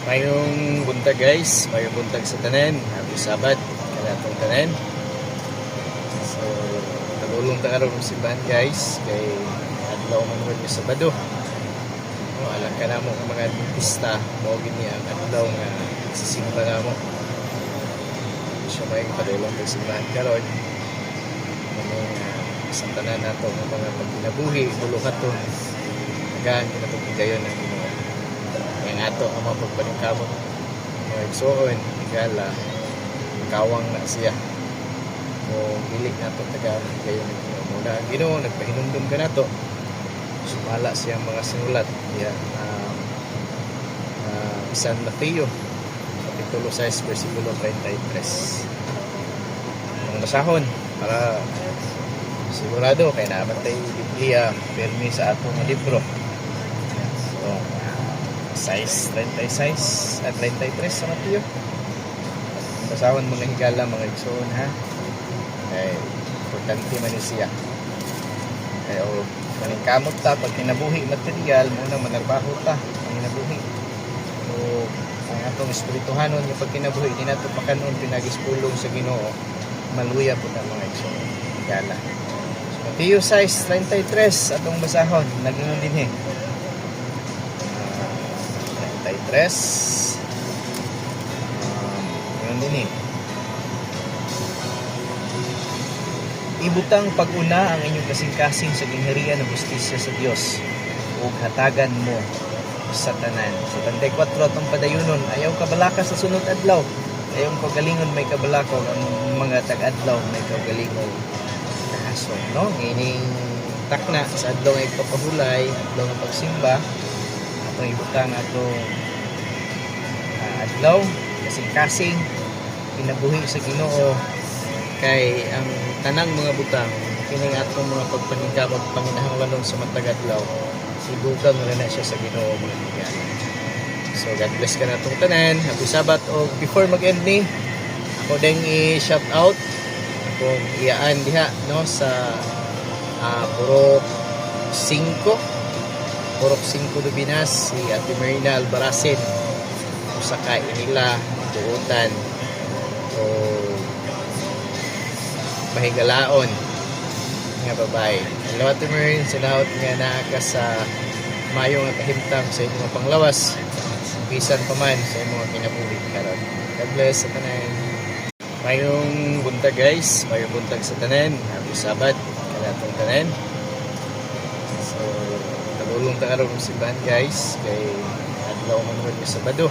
Mayong buntag guys, mayong buntag sa tanan. Happy Sabat, kanatong tanan. So, nagulong ta karon sa simbahan guys, kay adlaw man mo sa Sabado. No, alam ka namo ang mga Adventista, mao gini ang adlaw nga sisimba namo. So, may padulong sa simbahan karon. Sa tanan nato ng mga pagkinabuhi, buluhat to. Hanggang kinatubigayon ng Ginoo. Yang ato ang mga pagpaningkamot mga igsoon, higala kawang na siya kung hilig nato tagaan kayo ng Ginoo. Muna ang Ginoo nagpahinumdum ka nato, sumala siya mga sinulat yan San Mateo Kapitulo 6 versikulo 33 ang basahon para sigurado kay naman tayo Biblia permi sa atong libro. So, size 36 at 33 sa Mateo. Basawan mga higala mga igsoon ha. Kay importante man siya. Kay o maningkamot ta pag kinabuhi material muna manarbaho ta ang kinabuhi. O ang atong espirituhanon yung pag kinabuhi di nato pakanon pinagispulong sa Ginoo. Maluya po ta mga igsoon. Higala. Mateo 6:33 atong basahon nagingon dinhi. 33 yun din ibutang pag-una ang inyong kasing-kasing sa gingharian ng justisya sa Dios ug hatagan mo sa tanan. Sa 34 atong padayunon, ayaw kabalaka sa sunod adlaw, ayaw kagalingon may kabalakaw, ang mga tag-adlaw may kagalingon kahason, no? Ining takna sa adlaw ng ipapahulay, adlaw ng pagsimba, atong ibutang atong adlaw kasing-kasing kinabuhi sa Ginoo kay ang tanang mga butang kining atong mga pagpaningkamot panginahanglanon sa matag adlaw sibugang na siya sa Ginoo mga kaibigan. So God bless ka natong tanan. Happy Sabat. O before mag-end ni ako ding i-shout out akong iyaan diha no sa Purok 5 Lubinas, si Ate Marina Albaracin sa kainila tuutan o mahigalaon nga babae. Hello Ate Marina, sinahot nga naaka sa mayo nga kahimtang sa inyong panglawas bisan pa man sa inyong kinabuhi karon. God bless sa tanan. Mayong buntag guys, mayong buntag sa tanan. Happy Sabat kanatong tanan. So, nagulong ta karon sa simbahan guys kay adlaw man mo sa Sabado.